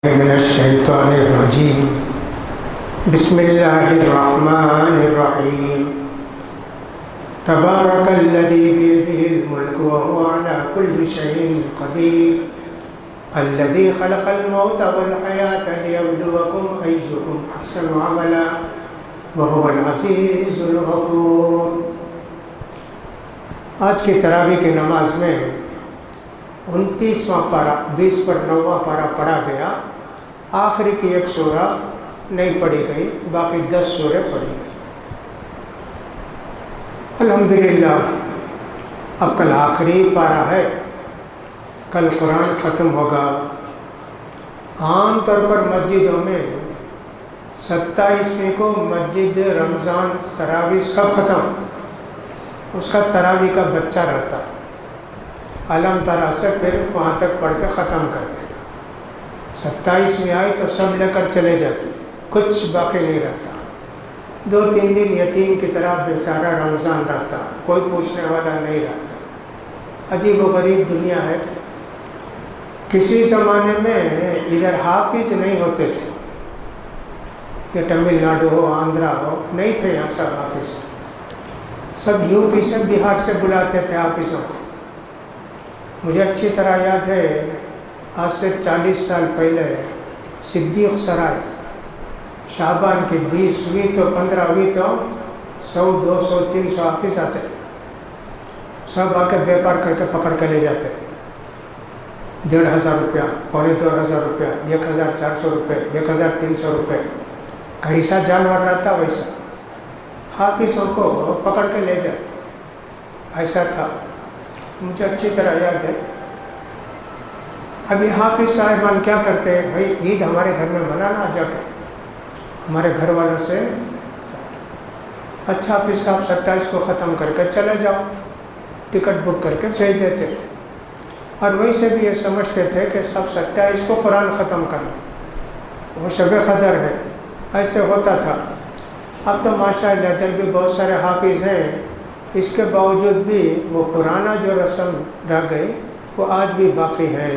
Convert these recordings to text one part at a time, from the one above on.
من الشیطان الرجیم بسم اللہ الرحمن الرحیم تبارک الذی بیدہ الملک وهو علی کل شیء قدیر الذی خلق الموت والحیاة لیبلوکم ایکم احسن عملا وهو العزیز الغفور۔ آج کی تراویح کی نماز میں 29واں پارہ 20 پر 9واں پارہ پڑھا گیا، آخری کی ایک سورہ نہیں پڑھی گئی، باقی 10 سورے پڑھی گئی۔ الحمدللہ اب کل آخری پارہ ہے، کل قرآن ختم ہوگا۔ عام طور پر مسجدوں میں 27ویں کو مسجد رمضان تراویح سب ختم، اس کا تراویح کا بچہ رہتا، علم ترا سے پھر وہاں تک پڑھ کے ختم کرتے۔ 27ویں آئی تو سب لے کر چلے جاتے، کچھ باقی نہیں رہتا۔ 2-3 دن یتیم کی طرح بیچارہ رمضان رہتا، کوئی پوچھنے والا نہیں رہتا۔ عجیب و غریب دنیا ہے۔ کسی زمانے میں ادھر حافظ نہیں ہوتے تھے، کہ تمل ناڈو ہو آندھرا ہو، نہیں تھے یہاں سب حافظ، سب یو پی سے بہار سے بلاتے تھے حافظوں کو۔ مجھے اچھی طرح یاد ہے، آج سے 40 سال پہلے صدیق سرائے شعبان کی 20ویں تو 15ویں تو 100 200 300 حافظ آتے، سب آ کے بیپار کر کے پکڑ کے لے جاتے۔ 1500 روپیہ، 2500 روپیہ، 1400 روپے، 1300 روپے، کیسا جانور رہتا ویسا حافظوں کو پکڑ کے لے جاتے، ایسا تھا۔ مجھے اچھی طرح یاد ہے۔ ابھی حافظ صاحبان کیا کرتے ہیں، بھائی عید ہمارے گھر میں منانا جا کے، ہمارے گھر والوں سے اچھا حافظ صاحب 27 کو ختم کر کے چلے جاؤ، ٹکٹ بک کر کے بھیج دیتے تھے۔ اور ویسے بھی یہ سمجھتے تھے کہ سب 27 کو قرآن ختم کرنا، وہ شب قدر ہے، ایسے ہوتا تھا۔ اب تو ماشاءاللہ ادھر بھی بہت سارے حافظ ہیں، اس کے باوجود بھی وہ پرانا جو رسم رہ گئی وہ آج بھی باقی ہے،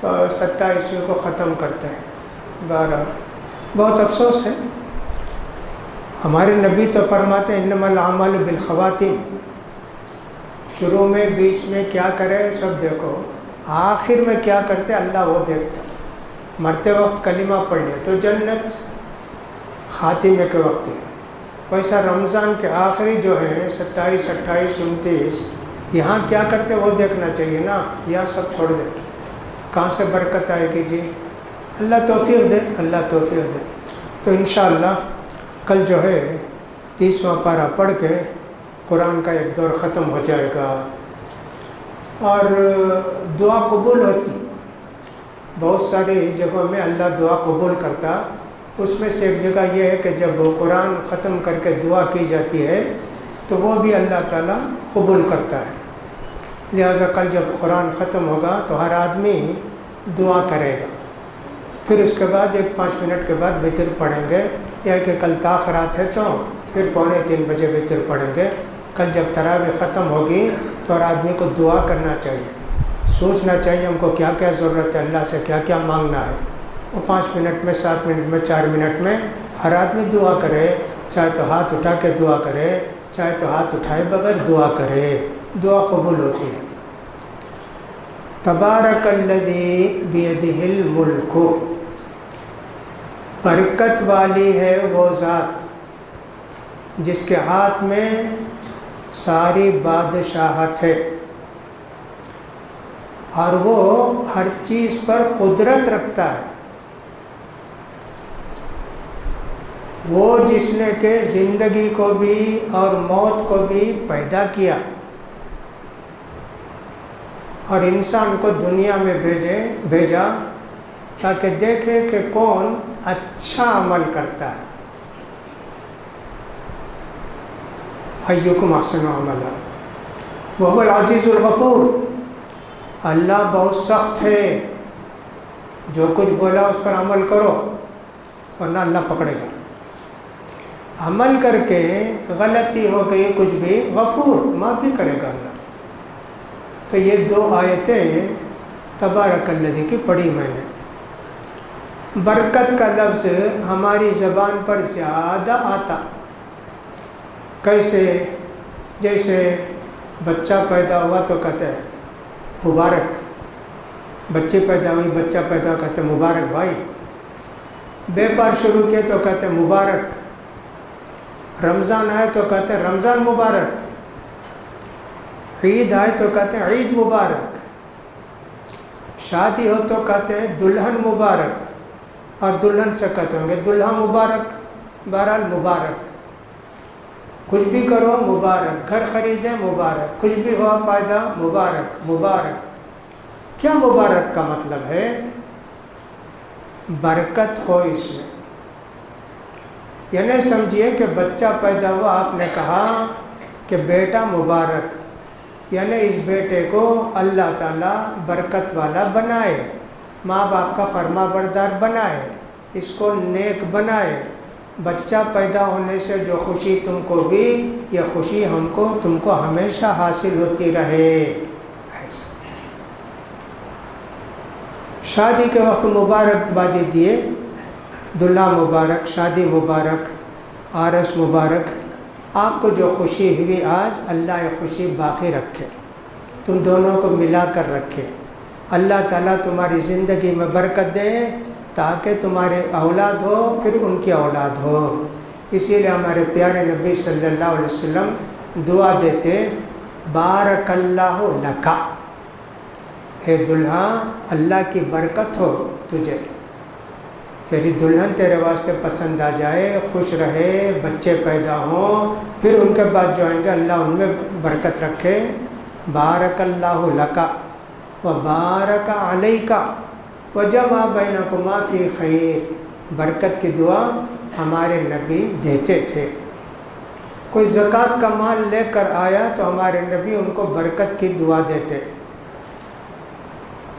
تو 27 کو ختم کرتے ہیں۔ بہرحال بہت افسوس ہے، ہمارے نبی تو فرماتے ہیں انما الاعمال بالخواتیم، شروع میں بیچ میں کیا کرے سب دیکھو، آخر میں کیا کرتے اللہ وہ دیکھتا۔ مرتے وقت کلمہ پڑھ لے تو جنت، خاتمے کے وقت ہی۔ ویسا رمضان کے آخری جو ہیں 27 28 29 یہاں کیا کرتے وہ دیکھنا چاہیے نا، یہاں سب چھوڑ دیتے، کہاں سے برکت آئے گی جی؟ اللہ توفیق دے، اللہ توفیق دے۔ تو انشاءاللہ کل جو ہے 30واں پارہ پڑھ کے قرآن کا ایک دور ختم ہو جائے گا، اور دعا قبول ہوتی۔ بہت ساری جگہوں میں اللہ دعا قبول کرتا، اس میں سے ایک جگہ یہ ہے کہ جب وہ قرآن ختم کر کے دعا کی جاتی ہے تو وہ بھی اللہ تعالیٰ قبول کرتا ہے۔ لہٰذا کل جب قرآن ختم ہوگا تو ہر آدمی دعا کرے گا، پھر اس کے بعد 1-5 منٹ کے بعد وتر پڑھیں گے، یا کہ کل تاخرات ہے تو پھر 2:45 بجے وتر پڑھیں گے۔ کل جب تراویح ختم ہوگی تو ہر آدمی کو دعا کرنا چاہیے، سوچنا چاہیے ہم کو کیا کیا ضرورت ہے، اللہ سے کیا کیا مانگنا ہے۔ وہ 5 منٹ میں 7 منٹ میں 4 منٹ میں ہر آدمی دعا کرے، چاہے تو ہاتھ اٹھا کے دعا کرے، چاہے تو ہاتھ اٹھائے بغیر دعا کرے، دعا قبول ہوتی ہے۔ تبارک الذی بیدہ الملک، برکت والی ہے وہ ذات جس کے ہاتھ میں ساری بادشاہت ہے، اور وہ ہر چیز پر قدرت رکھتا ہے۔ وہ جس نے کہ زندگی کو بھی اور موت کو بھی پیدا کیا اور انسان کو دنیا میں بھیجا تاکہ دیکھے کہ کون اچھا عمل کرتا ہے۔ ایکم احسن عملا وهو العزیز الغفور، اللہ بہت سخت ہے، جو کچھ بولا اس پر عمل کرو ورنہ اللہ پکڑے گا۔ عمل کر کے غلطی ہو گئی کچھ بھی، غفور، معافی کرے گا اللہ۔ تو یہ 2 آیتیں تبارک الذی کی پڑھی میں نے۔ برکت کا لفظ ہماری زبان پر زیادہ آتا، کیسے؟ جیسے بچہ پیدا ہوا تو کہتے ہیں مبارک، بچی پیدا ہوئی، بچہ پیدا ہوا کہتے ہیں مبارک بھائی، بیپار شروع کیے تو کہتے ہیں مبارک، رمضان آئے تو کہتے ہیں رمضان مبارک، عید آئے تو کہتے ہیں عید مبارک، شادی ہو تو کہتے ہیں دلہن مبارک، اور دلہن سے کہتے ہوں گے دلہا مبارک، بہرحال مبارک، کچھ بھی کرو مبارک، گھر خریدیں مبارک، کچھ بھی ہوا فائدہ مبارک مبارک۔ کیا مبارک کا مطلب ہے؟ برکت ہو اس میں، یعنی سمجھیے کہ بچہ پیدا ہوا، آپ نے کہا کہ بیٹا مبارک، یعنی اس بیٹے کو اللہ تعالیٰ برکت والا بنائے، ماں باپ کا فرما بردار بنائے، اس کو نیک بنائے، بچہ پیدا ہونے سے جو خوشی تم کو بھی، یہ خوشی ہم کو تم کو ہمیشہ حاصل ہوتی رہے۔ شادی کے وقت مبارکبادی دیے، دلہا مبارک، شادی مبارک، عرس مبارک، آپ کو جو خوشی ہوئی آج، اللہ یہ خوشی باقی رکھے، تم دونوں کو ملا کر رکھے، اللہ تعالیٰ تمہاری زندگی میں برکت دے تاکہ تمہارے اولاد ہو، پھر ان کی اولاد ہو۔ اسی لیے ہمارے پیارے نبی صلی اللہ علیہ وسلم دعا دیتے، بارک اللہ لکا، اے دلہا اللہ کی برکت ہو تجھے، تیری دلہن تیرے واسطے پسند آ جائے، خوش رہے، بچے پیدا ہوں، پھر ان کے بعد جو آئیں گے اللہ ان میں برکت رکھے۔ بارک اللہ لکا وبارک علیکا وجمع بینکما فی خیر، برکت کی دعا ہمارے نبی دیتے تھے۔ کوئی زکوٰۃ کا مال لے کر آیا تو ہمارے نبی ان کو برکت کی دعا دیتے۔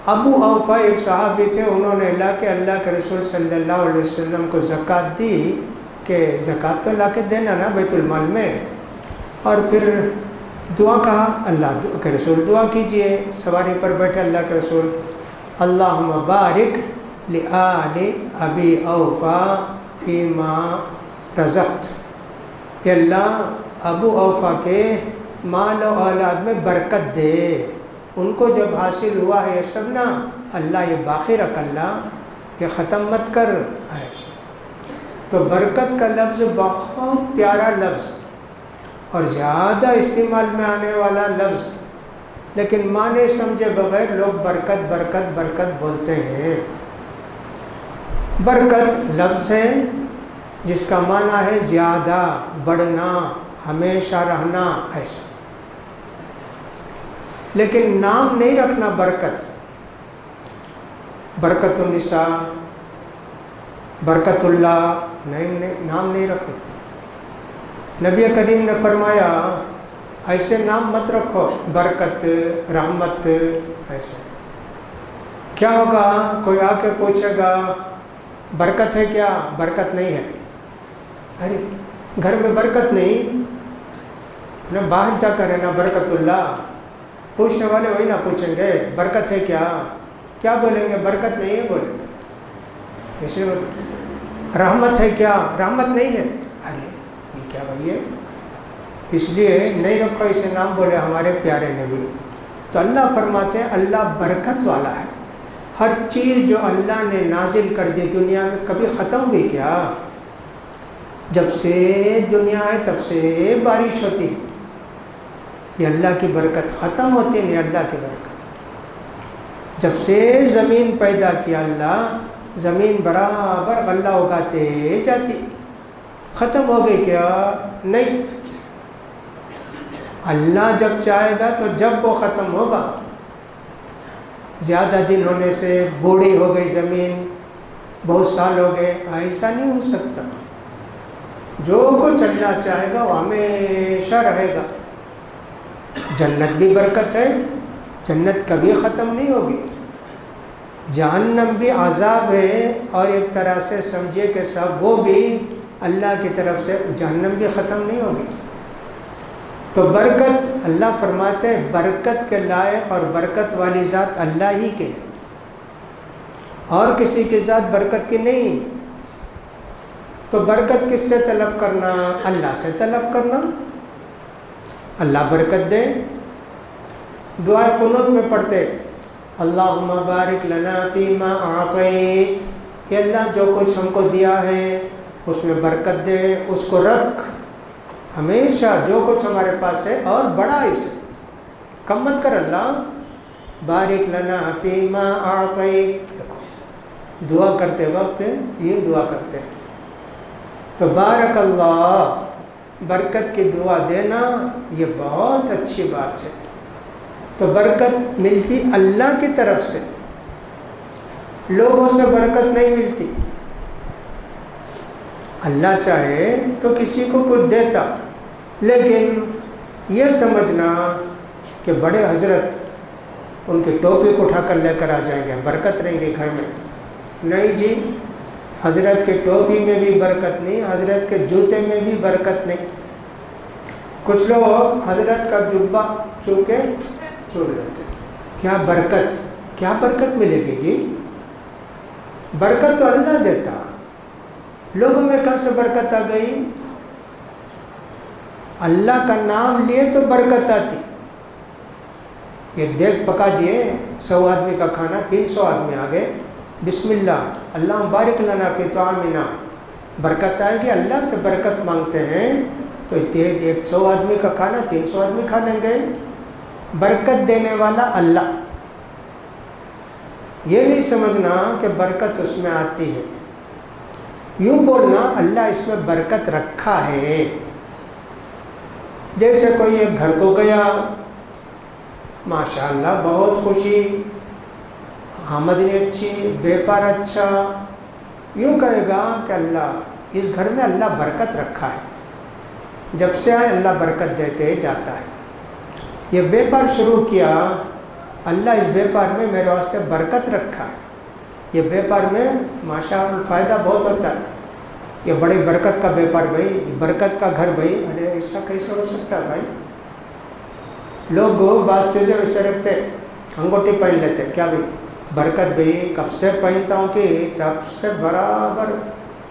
ابو اوفا ایک صحابی تھے، انہوں نے لا کے اللہ کے رسول صلی اللہ علیہ وسلم کو زکوٰۃ دی کہ زکوٰۃ تو لا کے دینا نا بیت المال میں، اور پھر دعا کہا، اللہ کے رسول دعا کیجئے، سواری پر بیٹھے اللہ کے رسول، اللہم بارک لآل ابی اوفا فیما رزقت، کہ اللہ ابو اوفا کے مال و اولاد میں برکت دے، ان کو جب حاصل ہوا ہے یہ سب نا، اللہ یہ باقی رکھ، اللہ یہ ختم مت کر۔ ایسے تو برکت کا لفظ بہت پیارا لفظ اور زیادہ استعمال میں آنے والا لفظ، لیکن معنی سمجھے بغیر لوگ برکت برکت برکت بولتے ہیں۔ برکت لفظ ہے جس کا معنی ہے زیادہ، بڑھنا، ہمیشہ رہنا، ایسا، لیکن نام نہیں رکھنا برکت، برکت النساء، برکت اللہ، نام نہیں رکھنا۔ نبی کریم نے فرمایا ایسے نام مت رکھو، برکت، رحمت، ایسے کیا ہوگا؟ کوئی آ کے پوچھے گا برکت ہے کیا؟ برکت نہیں ہے۔ ارے گھر میں برکت نہیں، نہ باہر جا کر رہنا برکت اللہ، پوچھنے والے وہی نہ پوچھیں گے برکت ہے کیا؟ کیا بولیں گے؟ برکت نہیں ہے بولیں گے۔ اسے رحمت ہے کیا؟ رحمت نہیں ہے۔ ارے یہ کیا بھائی ہے؟ اس لیے نہیں رکھو اسے نام، بولے ہمارے پیارے نبی۔ تو اللہ فرماتے ہیں اللہ برکت والا ہے، ہر چیز جو اللہ نے نازل کر دی دنیا میں کبھی ختم ہوئی کیا؟ جب سے دنیا ہے تب سے بارش ہوتی، یہ اللہ کی برکت، ختم ہوتی نہیں اللہ کی برکت۔ جب سے زمین پیدا کیا اللہ، زمین برابر غلہ اگاتے جاتی، ختم ہو گئی کیا؟ نہیں، اللہ جب چاہے گا تو جب وہ ختم ہوگا۔ زیادہ دن ہونے سے بوڑھی ہو گئی زمین، بہت سال ہو گئے، ایسا نہیں ہو سکتا۔ جو کچھ اللہ چاہے گا وہ ہمیشہ رہے گا۔ جنت بھی برکت ہے، جنت کبھی ختم نہیں ہوگی۔ جہنم بھی عذاب ہے، اور ایک طرح سے سمجھے کہ سب وہ بھی اللہ کی طرف سے، جہنم بھی ختم نہیں ہوگی۔ تو برکت، اللہ فرماتے ہیں برکت کے لائق اور برکت والی ذات اللہ ہی کے، اور کسی کے ذات برکت کی نہیں. تو برکت کس سے طلب کرنا؟ اللہ سے طلب کرنا. اللہ برکت دے. دعائے قنوت میں پڑھتے اللہم بارک لنا فیما اعطیت، یا اللہ جو کچھ ہم کو دیا ہے اس میں برکت دے، اس کو رکھ ہمیشہ، جو کچھ ہمارے پاس ہے اور بڑا اسے، کم مت کر. اللہ بارک لنا فیما اعطیت، دعا کرتے وقت یہ دعا کرتے ہیں. تو بارک اللہ، برکت کی دعا دینا یہ بہت اچھی بات ہے. تو برکت ملتی اللہ کی طرف سے، لوگوں سے برکت نہیں ملتی. اللہ چاہے تو کسی کو کچھ دیتا، لیکن یہ سمجھنا کہ بڑے حضرت ان کی ٹوپی کو اٹھا کر لے کر آ جائیں گے، برکت رہیں گی گھر میں. نہیں جی، حضرت کے ٹوپی میں بھی برکت نہیں، حضرت کے جوتے میں بھی برکت نہیں. کچھ لوگ حضرت کا جبہ چھو کے چھوڑ لیتے. کیا برکت ملے گی جی؟ برکت تو اللہ دیتا، لوگوں میں کہاں سے برکت آ گئی؟ اللہ کا نام لیے تو برکت آتی. یہ دیکھ پکا دیے 100 آدمی کا کھانا، 300 آدمی آ گئے، بسم اللہ اللہ بارک لنا فی طعامنا، برکت آئے گی. اللہ سے برکت مانگتے ہیں تو 100 آدمی کا کھانا 300 آدمی کھا لیں گے. برکت دینے والا اللہ. یہ نہیں سمجھنا کہ برکت اس میں آتی ہے، یوں بولنا اللہ اس میں برکت رکھا ہے. جیسے کوئی ایک گھر کو گیا، ماشاءاللہ بہت خوشی، آمدنی اچھی، بیپار اچھا، یوں کہے گا کہ اللہ اس گھر میں اللہ برکت رکھا ہے. جب سے آئے اللہ برکت دیتے جاتا ہے. یہ بیپار شروع کیا، اللہ اس بیپار میں میرے واسطے برکت رکھا ہے. یہ بیپار میں ماشاءاللہ فائدہ بہت ہوتا ہے. یہ بڑی برکت کا بیپار بھائی، برکت کا گھر بھائی. ارے ایسا کیسے ہو سکتا ہے بھائی؟ لوگ بعض چیزیں ویسے رکھتے، انگوٹھی پہن لیتے، کیا بھائی برکت بھائی کب سے پہنتا ہوں کہ تب سے برابر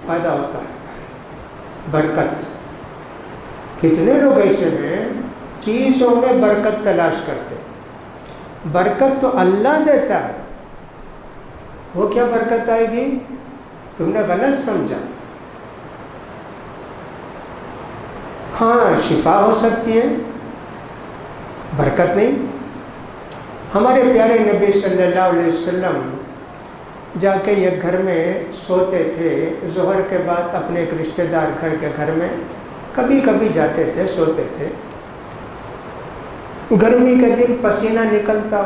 فائدہ ہوتا ہے. برکت کتنے لوگ ایسے ہیں چیزوں میں برکت تلاش کرتے. برکت تو اللہ دیتا ہے، وہ کیا برکت آئے گی؟ تم نے غلط سمجھا. ہاں شفا ہو سکتی ہے، برکت نہیں. ہمارے پیارے نبی صلی اللہ علیہ وسلم جا کے ایک گھر میں سوتے تھے، ظہر کے بعد اپنے ایک رشتہ دار گھر کے گھر میں کبھی کبھی جاتے تھے، سوتے تھے. گرمی کے دن پسینہ نکلتا،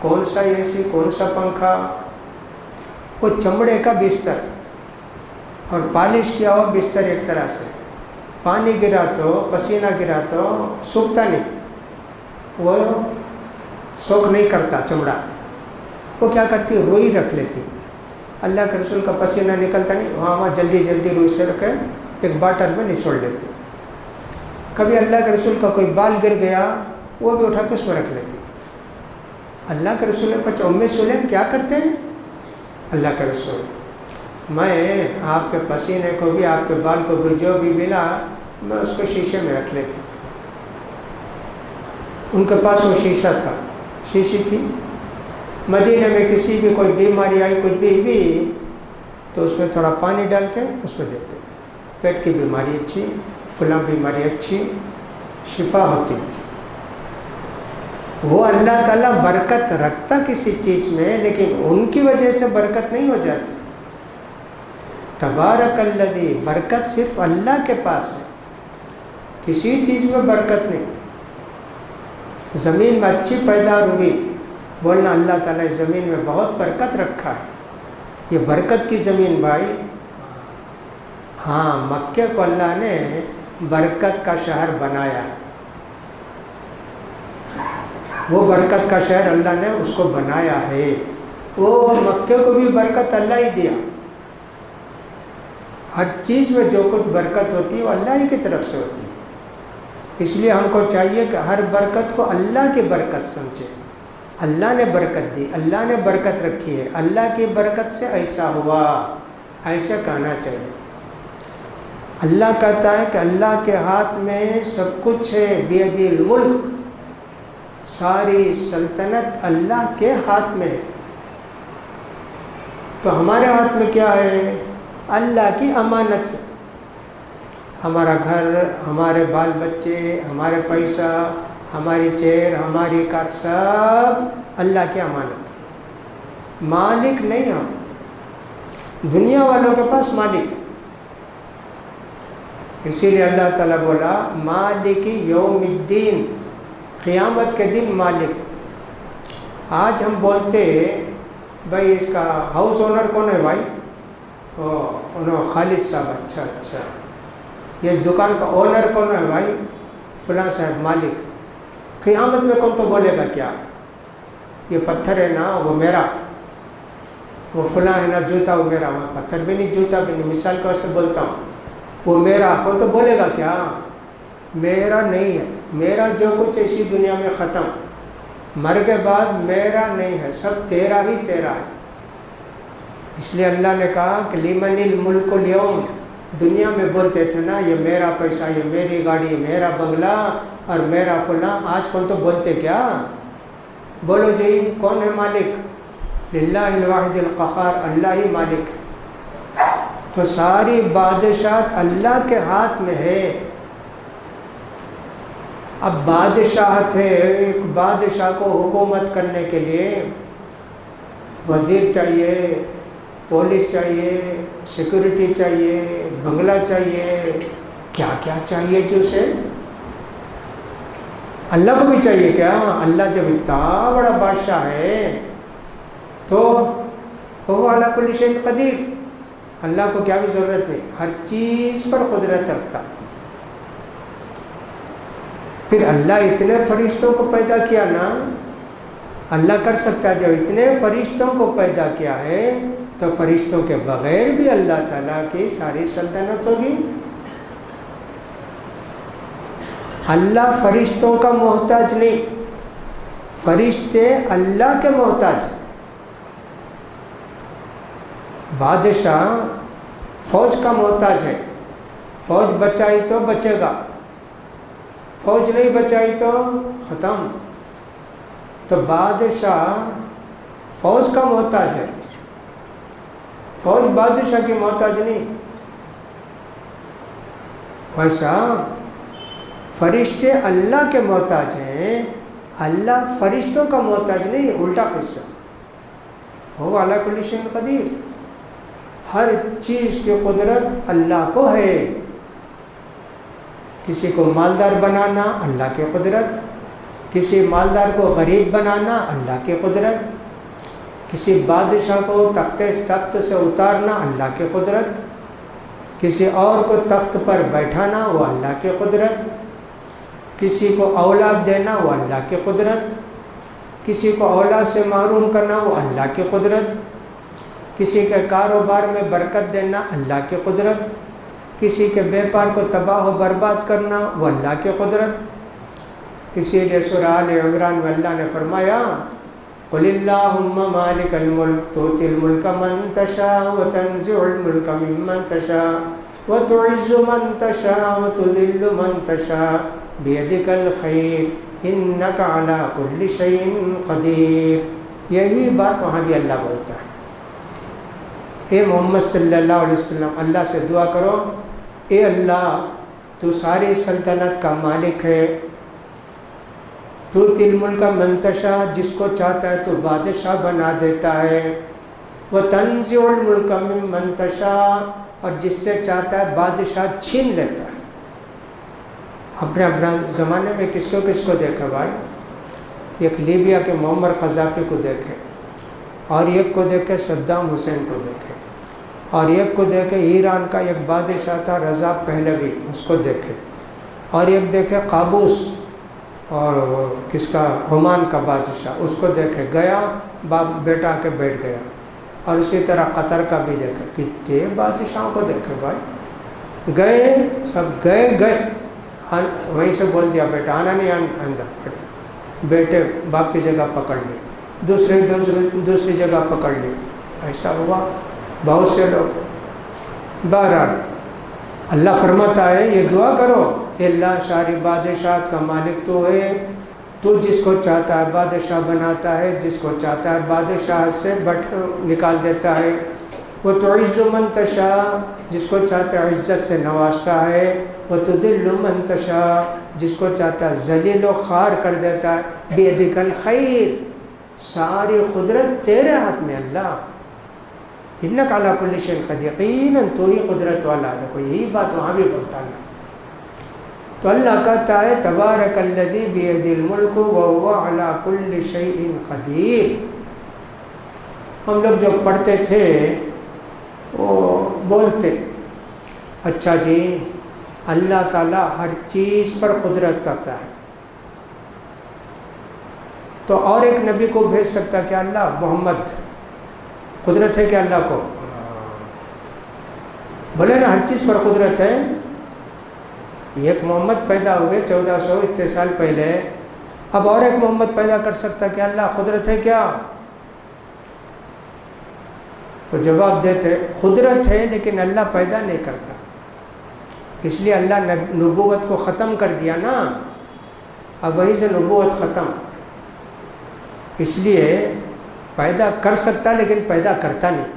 کون سا اے سی، کون سا پنکھا، وہ چمڑے کا بستر اور پالش کیا ہوا بستر، ایک طرح سے پانی گرا تو پسینہ گرا تو سوکھتا نہیں، وہ سوکھ نہیں کرتا چمڑا. وہ کیا کرتی؟ روئی رکھ لیتی. اللہ کے رسول کا پسینہ نکلتا نہیں، وہاں جلدی جلدی روئی سے رکھ کے ایک باٹل میں نچوڑ لیتی. کبھی اللہ کے رسول کا کوئی بال گر گیا، وہ بھی اٹھا کے اس میں رکھ لیتی. اللہ کے رسول نے پوچھا ام سلیم کیا کرتے ہیں؟ اللہ کے رسول میں آپ کے پسینے کو بھی، آپ کے بال کو بھی، جو بھی ملا میں اس کو شیشے میں رکھ لیتی. ان کے پاس وہ شیشہ تھا، شیشی تھی. مدینہ میں کسی بھی کوئی بیماری آئی، کچھ بھی ہوئی تو اس میں تھوڑا پانی ڈال کے اس میں دیتے. پیٹ کی بیماری اچھی، فلاں بیماری اچھی، شفا ہوتی تھی. وہ اللہ تعالیٰ برکت رکھتا کسی چیز میں، لیکن ان کی وجہ سے برکت نہیں ہو جاتی. تبارک الذی، برکت صرف اللہ کے پاس ہے، کسی چیز میں برکت نہیں. زمین میں اچھی پیدار ہوئی، بولنا اللہ تعالیٰ اس زمین میں بہت برکت رکھا ہے، یہ برکت کی زمین بھائی. ہاں مکے کو اللہ نے برکت کا شہر بنایا، وہ برکت کا شہر اللہ نے اس کو بنایا ہے. وہ مکے کو بھی برکت اللہ ہی دیا. ہر چیز میں جو کچھ برکت ہوتی ہے وہ اللہ ہی کی طرف سے ہوتی ہے. اس لیے ہم کو چاہیے کہ ہر برکت کو اللہ کی برکت سمجھے. اللہ نے برکت دی، اللہ نے برکت رکھی ہے، اللہ کی برکت سے ایسا ہوا، ایسا کہنا چاہیے۔ اللہ کہتا ہے کہ اللہ کے ہاتھ میں سب کچھ ہے، بیدی الملک، ساری سلطنت اللہ کے ہاتھ میں ہے۔ تو ہمارے ہاتھ میں کیا ہے؟ اللہ کی امانت ہے۔ ہمارا گھر، ہمارے بال بچے، ہمارے پیسہ، ہماری چیر، ہماری کار، سب اللہ کی امانت ہے۔ مالک نہیں ہم، دنیا والوں کے پاس مالک۔ اسی لیے اللہ تعالیٰ بولا مالک یوم الدین، قیامت کے دن مالک۔ آج ہم بولتے بھائی اس کا ہاؤس اونر کون ہے بھائی؟ خالد صاحب، اچھا اچھا۔ یہ اس دکان کا اونر کون ہے بھائی؟ فلاں صاحب، مالک۔ قیامت میں کون تو بولے گا کیا؟ یہ پتھر ہے نا وہ میرا، وہ فلاں ہے نا جوتا وہ میرا، وہ پتھر بھی نہیں جوتا بھی نہیں، مثال کے واسطے بولتا ہوں، وہ میرا، کون تو بولے گا کیا؟ میرا نہیں ہے، میرا جو کچھ اسی دنیا میں ختم، مر کے بعد میرا نہیں ہے، سب تیرا ہی تیرا ہے۔ اس لیے اللہ نے کہا کہ لمن الملک اليوم، دنیا میں بولتے تھے نا یہ میرا پیسہ، یہ میری گاڑی، میرا بنگلہ اور میرا فلاں، آج کون تو بولتے کیا؟ بولو جی کون ہے مالک؟ للہ الواحد القہار، اللہ ہی مالک ہے۔ تو ساری بادشاہت اللہ کے ہاتھ میں ہے۔ اب بادشاہت ہے، ایک بادشاہ کو حکومت کرنے کے لیے وزیر چاہیے، پولیس چاہیے، سیکورٹی چاہیے، بنگلہ چاہیے، کیا کیا چاہیے جی اسے؟ اللہ کو بھی چاہیے کیا؟ اللہ جب اتنا بڑا بادشاہ ہے تو وہ علی کل شیء قدیر، اللہ کو کیا بھی ضرورت نہیں، ہر چیز پر قدرت رکھتا۔ پھر اللہ اتنے فرشتوں کو پیدا کیا نا، اللہ کر سکتا ہے، جب اتنے فرشتوں کو پیدا کیا ہے تو فرشتوں کے بغیر بھی اللہ تعالیٰ کی ساری سلطنت ہوگی۔ اللہ فرشتوں کا محتاج نہیں، فرشتے اللہ کے محتاج ہیں۔ بادشاہ فوج کا محتاج ہے، فوج بچائی تو بچے گا، فوج نہیں بچائی تو ختم۔ تو بادشاہ فوج کا محتاج ہے، فوج بادشاہ کی محتاج نہیں۔ ویسا فرشتے اللہ کے محتاج ہیں، اللہ فرشتوں کا محتاج نہیں، الٹا قصہ۔ وہ علی کل شیء قدیر، ہر چیز کی قدرت اللہ کو ہے۔ کسی کو مالدار بنانا اللہ کی قدرت، کسی مالدار کو غریب بنانا اللہ کی قدرت، کسی بادشاہ کو تخت سے اتارنا اللہ کی قدرت، کسی اور کو تخت پر بیٹھانا وہ اللہ کی قدرت، کسی کو اولاد دینا وہ اللہ کی قدرت، کسی کو اولاد سے محروم کرنا وہ اللہ کی قدرت، کسی کے کاروبار میں برکت دینا اللہ کی قدرت، کسی کے بیپار کو تباہ و برباد کرنا وہ اللہ کی قدرت۔ اسی لیے سورہ آل عمران میں اللہ نے فرمایا قل اللہم مالک الملک تؤتی الملک من تشاء وتنزع الملک ممن تشاء وتعز من تشاء وتذل من تشاء بیدک الخیر انک علی کل شیء قدیر۔ یہی بات وہاں بھی اللہ بولتا ہے۔ اے محمد صلی اللہ علیہ وسلم اللہ سے دعا کرو، اے اللہ تو ساری سلطنت کا مالک ہے، تو تل ملک منتشا، جس کو چاہتا ہے تو بادشاہ بنا دیتا ہے، وہ تنزع الملک من منتشا، اور جس سے چاہتا ہے بادشاہ چھین لیتا ہے۔ اپنے زمانے میں کس کو دیکھا بھائی؟ ایک لیبیا کے معمر قذافی کو دیکھے، اور ایک کو دیکھے صدام حسین کو دیکھے، اور ایک کو دیکھے ایران کا ایک بادشاہ تھا رضا پہلوی، اس کو دیکھے، اور ایک دیکھے قابوس، اور کس کا عمان کا بادشاہ، اس کو دیکھے، گیا باپ بیٹا کے بیٹھ گیا، اور اسی طرح قطر کا بھی دیکھے۔ کتنے بادشاہوں کو دیکھے بھائی، گئے سب گئے وہیں سے بول دیا بیٹا آنا نہیں آندہ، بیٹے باپ کی جگہ پکڑ لی۔ دوسری جگہ پکڑ لی. ایسا ہوا بہت سے لوگ. بہرحال اللہ فرماتا ہے یہ دعا کرو کہ اللہ ساری بادشاہت کا مالک تو ہے، تو جس کو چاہتا ہے بادشاہ بناتا ہے، جس کو چاہتا ہے بادشاہ سے نکال دیتا ہے. وہ تعز من تشاء، جس کو چاہتا ہے عزت سے نوازتا ہے. وہ تذل من تشاء، جس کو چاہتا ہے ذلیل و خوار کر دیتا ہے. بیدک الخیر، ساری قدرت تیرے ہاتھ میں اللہ. انک علی کل شیء قدیر، یقیناً تو ہی قدرت والا ہے. دیکھو یہی بات وہاں بھی بولتا اللہ. تو اللہ کہتا ہے تبارک الذی بیدہ الملک وہو علی کل شیء قدیر. ہم لوگ جو پڑھتے تھے وہ بولتے اچھا جی اللہ تعالیٰ ہر چیز پر قدرت رکھتا ہے، تو اور ایک نبی کو بھیج سکتا کہ اللہ محمد قدرت ہے کہ اللہ کو؟ بولے نا ہر چیز پر قدرت ہے. ایک محمد پیدا ہوئے 1400 اتنے سال پہلے، اب اور ایک محمد پیدا کر سکتا کہ اللہ قدرت ہے کیا؟ تو جواب دیتے قدرت ہے لیکن اللہ پیدا نہیں کرتا. اس لیے اللہ نبوت کو ختم کر دیا نا، اب وہیں سے نبوت ختم. اس لیے پیدا کر سکتا لیکن پیدا کرتا نہیں.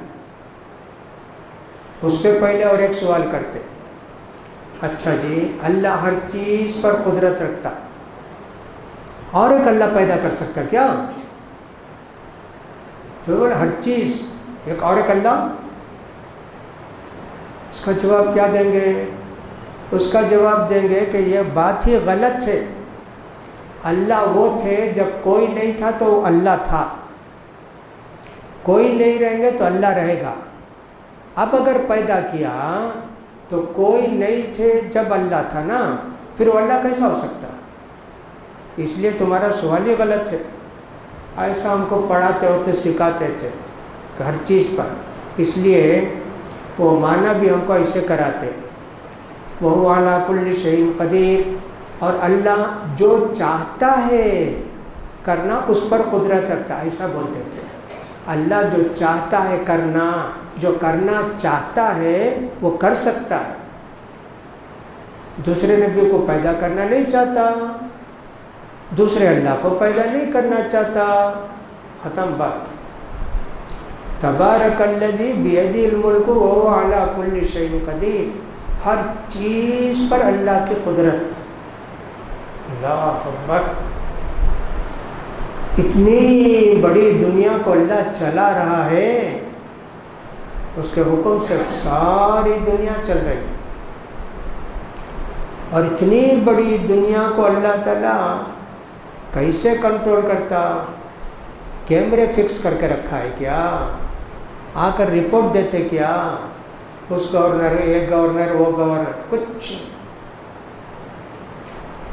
اس سے پہلے اور ایک سوال کرتے اچھا جی اللہ ہر چیز پر قدرت رکھتا، اور ایک اللہ پیدا کر سکتا کیا؟ تو بولے ہر چیز ایک اور ایک اللہ. اس کا جواب کیا دیں گے؟ اس کا جواب دیں گے کہ یہ بات ہی غلط ہے. اللہ وہ تھے جب کوئی نہیں تھا تو اللہ تھا، کوئی نہیں رہیں گے تو اللہ رہے گا. اب اگر پیدا کیا تو کوئی نہیں تھے جب اللہ تھا نا، پھر وہ اللہ کیسا ہو سکتا؟ اس لیے تمہارا سوال ہی غلط ہے. ایسا ہم کو پڑھاتے ہوتے سکھاتے تھے کہ ہر چیز پر، اس لیے وہ معنی بھی ہم کو ایسے کراتے وَهُوَ عَلَىٰ كُلِّ شَيْءٍ قَدِيرٌ. اور اللہ جو چاہتا ہے کرنا اس پر قدرت رکھتا، ایسا بولتے تھے. اللہ جو چاہتا ہے کرنا، جو کرنا چاہتا ہے وہ کر سکتا ہے. دوسرے نبی کو پیدا کرنا نہیں چاہتا، دوسرے اللہ کو پیدا نہیں کرنا چاہتا. ختم بات. تبارک الذی بیدہ الملک وہو علی کل شیء قدیر. ہر چیز پر اللہ کی قدرت. اللہ اکبر. اتنی بڑی دنیا کو اللہ چلا رہا ہے، اس کے حکم سے ساری دنیا چل رہی ہے. اور اتنی بڑی دنیا کو اللہ تعالیٰ کیسے کنٹرول کرتا؟ کیمرے فکس کر کے رکھا ہے کیا؟ آ کر رپورٹ دیتے کیا؟ اس گورنر، یہ گورنر، وہ گورنر، کچھ.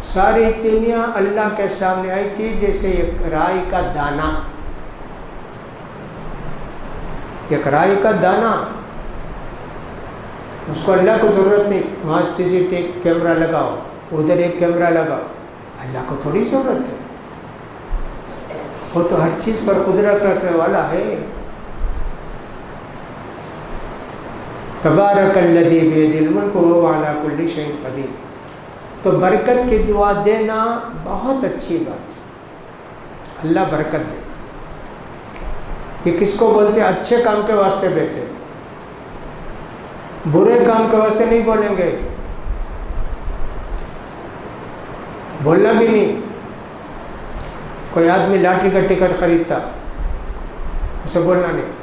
ساری دنیا اللہ کے سامنے آئی تھی جیسے ایک رائی کا دانہ. ایک رائی کا دانہ، اس کو اللہ کو ضرورت نہیں. وہاں CCTV کیمرہ لگاؤ، ادھر ایک کیمرہ لگاؤ، اللہ کو تھوڑی ضرورت ہے. وہ تو ہر چیز پر قدرت رکھنے والا ہے. تبارک الذی بیدہ الملک وہو علی کل شیء قدیر. تو برکت کی دعا دینا بہت اچھی بات ہے. اللہ برکت دے. یہ کس کو بولتے ہیں؟ اچھے کام کے واسطے دیتے، برے کام کے واسطے نہیں بولیں گے، بولنا بھی نہیں. کوئی آدمی لاٹری کا ٹکٹ خریدتا، اسے بولنا نہیں.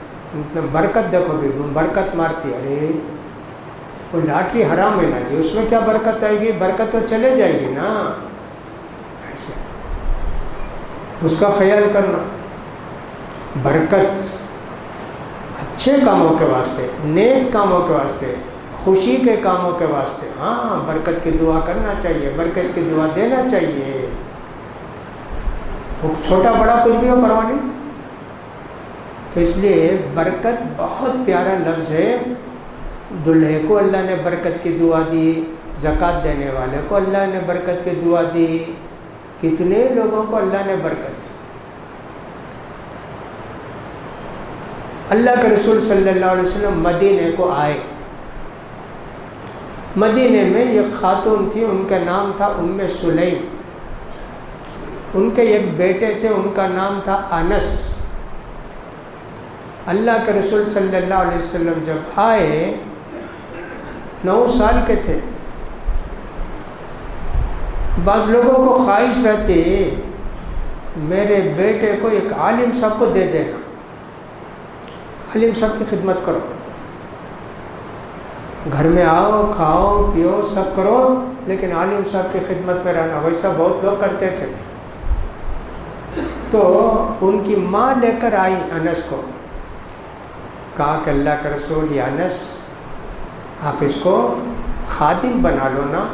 برکت دیکھو بھی برکت مارتی. ارے وہ لاٹری حرام ہے نا جی، اس میں کیا برکت آئے گی؟ برکت تو چلے جائے گی نا. ایسے اس کا خیال کرنا. برکت اچھے کاموں کے واسطے، نیک کاموں کے واسطے، خوشی کے کاموں کے واسطے. ہاں برکت کی دعا کرنا چاہیے، برکت کی دعا دینا چاہیے. وہ چھوٹا بڑا کچھ بھی ہو پرواہ نہیں. تو اس لیے برکت بہت پیارا لفظ ہے. دلہے کو اللہ نے برکت کی دعا دی، زکوٰۃ دینے والے کو اللہ نے برکت کی دعا دی، کتنے لوگوں کو اللہ نے برکت دی. اللہ کے رسول صلی اللہ علیہ وسلم مدینے کو آئے. مدینے میں ایک خاتون تھی، ان کا نام تھا سلیم. ان کے ایک بیٹے تھے، ان کا نام تھا انس. اللہ کے رسول صلی اللہ علیہ وسلم جب آئے 9 سال کے تھے. بعض لوگوں کو خواہش رہتی میرے بیٹے کو ایک عالم صاحب کو دے دینا، عالم صاحب کی خدمت کرو، گھر میں آؤ کھاؤ پیو سب کرو لیکن عالم صاحب کی خدمت میں رہنا. ویسا بہت لوگ کرتے تھے. تو ان کی ماں لے کر آئی انس کو، کہا کہ اللہ کا رسول یا انس آپ اس کو خادم بنا لو نا،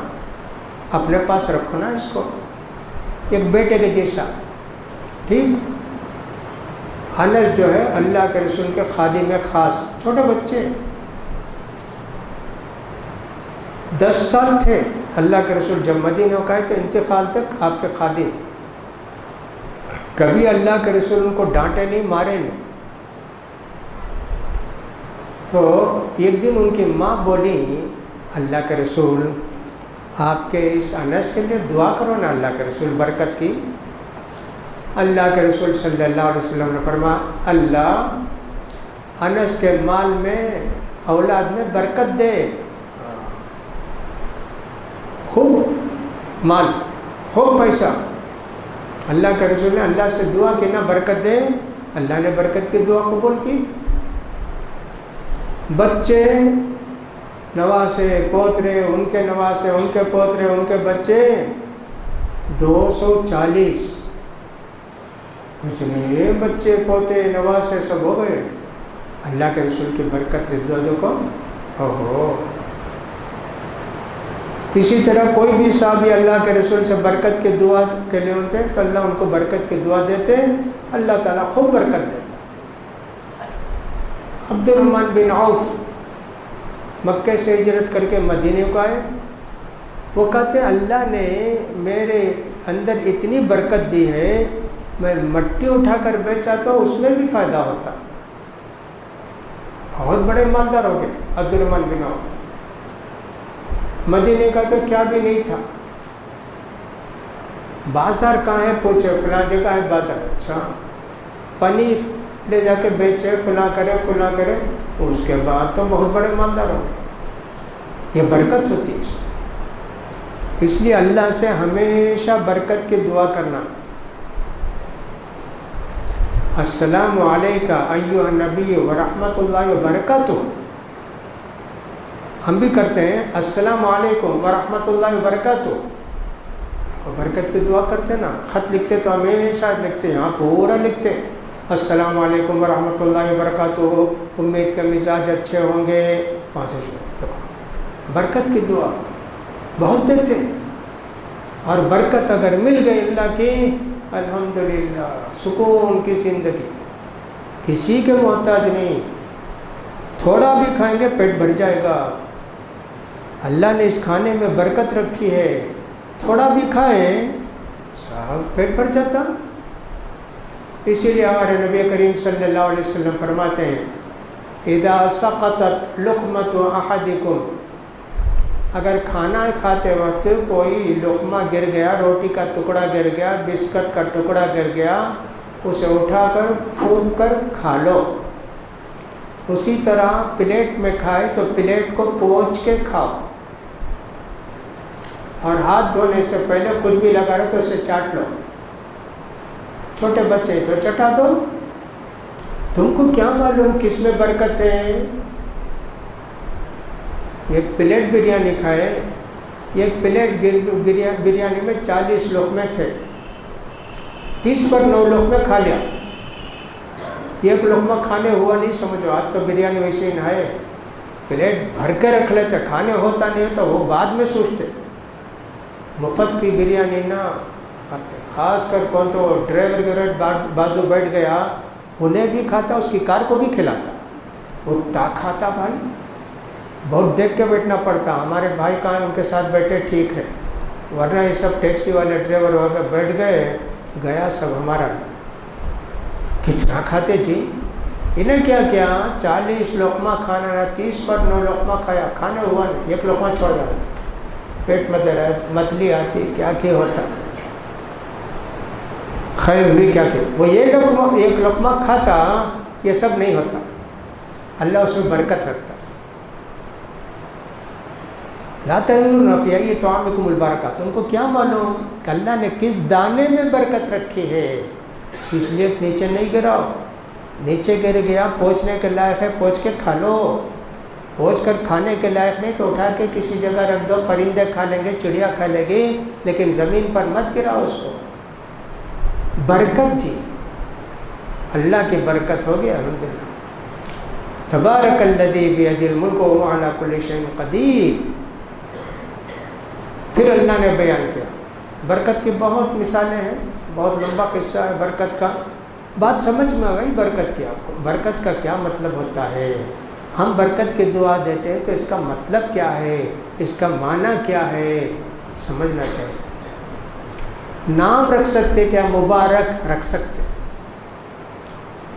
اپنے پاس رکھو نا اس کو، ایک بیٹے کے جیسا. ٹھیک. انس جو ہے اللہ کے رسول کے خادم خاص، چھوٹے بچے 10 سال تھے. اللہ کے رسول جب مدینہ کو آئے تو انتقال تک آپ کے خادم. کبھی اللہ کے رسول ان کو ڈانٹے نہیں، مارے نہیں. تو ایک دن ان کی ماں بولی اللہ کے رسول آپ کے اس انس کے لیے دعا کرو نا، اللہ کے رسول برکت کی. اللہ کے رسول صلی اللہ علیہ وسلم نے فرمایا اللہ انس کے مال میں اولاد میں برکت دے، خوب مال خوب پیسہ. اللہ کے رسول نے اللہ سے دعا کی نا برکت دے، اللہ نے برکت کی دعا قبول کی. بچے نواسے پوترے، ان کے نواسے، ان کے پوترے، ان کے بچے 240. اتنے بچے پوتے نواسے سب ہو گئے. اللہ کے رسول کی برکت دے دو کو. اسی طرح کوئی بھی صحابی اللہ کے رسول سے برکت کی دعا کے لیے ہوتے تو اللہ ان کو برکت کی دعا دیتے، اللہ تعالیٰ خوب برکت دیتا. عبد الرحمن بن عوف مکے سے ہجرت کر کے مدینے کو آئے. وہ کہتے ہیں اللہ نے میرے اندر اتنی برکت دی ہے، میں مٹی اٹھا کر بیچا تو اس میں بھی فائدہ ہوتا. بہت بڑے مالدار ہو گئے عبد الرحمن بن عوف. مدینے کا تو کیا بھی نہیں تھا. بازار کہاں ہے پوچھے، فلاں جگہ ہے بازار. اچھا پنیر لے جا کے بیچے، فلاں کرے. اس کے بعد تو بہت بڑے مالدار ہو گئے. یہ برکت ہوتی ہے. اس لیے اللہ سے ہمیشہ برکت کی دعا کرنا. السلام علیکہ ایھا النبی ورحمۃ اللہ وبرکاتہ. ہم بھی کرتے ہیں السلام علیکم ورحمۃ اللہ وبرکاتہ. برکت کی دعا کرتے نا. خط لکھتے تو ہمیشہ لکھتے ہیں، یہاں پورا لکھتے السلام علیکم ورحمۃ اللہ وبرکاتہ، امید کے مزاج اچھے ہوں گے. وہاں سے برکت کی دعا بہت دیتے. اور برکت اگر مل گئی اللہ کی الحمدللہ، سکون کی زندگی، کسی کے محتاج نہیں. تھوڑا بھی کھائیں گے پیٹ بھر جائے گا. اللہ نے اس کھانے میں برکت رکھی ہے، تھوڑا بھی کھائیں سب پیٹ بھر جاتا. اسی لیے ہمارے نبی کریم صلی اللہ علیہ وسلم فرماتے ہیں اذا سقطت لقمۃ احدکم، اگر کھانا کھاتے وقت کوئی لقمہ گر گیا، روٹی کا ٹکڑا گر گیا، بسکٹ کا ٹکڑا گر گیا، اسے اٹھا کر پھونک کر کھا لو. اسی طرح پلیٹ میں کھائے تو پلیٹ کو پوچھ کے کھاؤ. اور ہاتھ دھونے سے پہلے کچھ بھی لگا رہے تو اسے چاٹ لو. چھوٹے بچے تو چٹا دو. تم کو کیا معلوم کس میں برکت ہے. ایک پلیٹ بریانی کھائے، ایک پلیٹ بریانی میں 40 لقمے تھے، 30 پر 9 لقمے کھا لیا. ایک لقمہ کھانے ہوا نہیں سمجھو. آج تو بریانی ویسے ہی نہ ہے، پلیٹ بھر کے رکھ لیتے، کھانے ہوتا نہیں ہوتا وہ بعد میں سوچتے. مفت کی بریانی نہ کھاتے. خاص کر کون تو ڈرائیور کے بازو بیٹھ گیا، انہیں بھی کھاتا، اس کی کار کو بھی کھلاتا. وہ تا کھاتا بھائی، بہت دیکھ کے بیٹھنا پڑتا. ہمارے بھائی کہاں ہیں، ان کے ساتھ بیٹھے ٹھیک ہے، ورنہ یہ سب ٹیکسی والے ڈرائیور ہو کے بیٹھ گئے، گیا سب ہمارا بھی. کتنا کھاتے جی. انہیں کیا کیا 40 لقمہ کھانا رہا، 30 پر 9 لقمہ کھایا، کھانے ہوا نہیں، 1 لقمہ چھوڑ دیا، پیٹ میں دے رہا، متلی آتی کیا ہوتا، خیر ہوئی کیا کہ وہ یہ لقمہ 1 لقمہ کھاتا، یہ سب نہیں ہوتا، اللہ اس میں برکت رکھتا۔ لا تنظرون فی ای طعامکم البرکہ، تم کو کیا معلوم کہ اللہ نے کس دانے میں برکت رکھی ہے، اس لیے نیچے نہیں گراؤ، نیچے گر گیا پہنچنے کے لائق ہے پہنچ کے کھا لو، پہنچ کر کھانے کے لائق نہیں تو اٹھا کے کسی جگہ رکھ دو، پرندے کھا لیں گے، چڑیا کھا لے گی، لیکن زمین پر مت گراؤ اس کو۔ برکت جی، اللہ کی برکت ہوگی، الحمدللہ۔ تبارک الذی بیدہ الملک وہو علی کل شیء قدیر۔ پھر اللہ نے بیان کیا برکت کی بہت مثالیں ہیں، بہت لمبا قصہ ہے برکت کا، بات سمجھ میں آ گئی برکت کی آپ کو، برکت کا کیا مطلب ہوتا ہے، ہم برکت کی دعا دیتے ہیں تو اس کا مطلب کیا ہے، اس کا معنی کیا ہے، سمجھنا چاہیے۔ نام رکھ سکتے کیا؟ مبارک رکھ سکتے،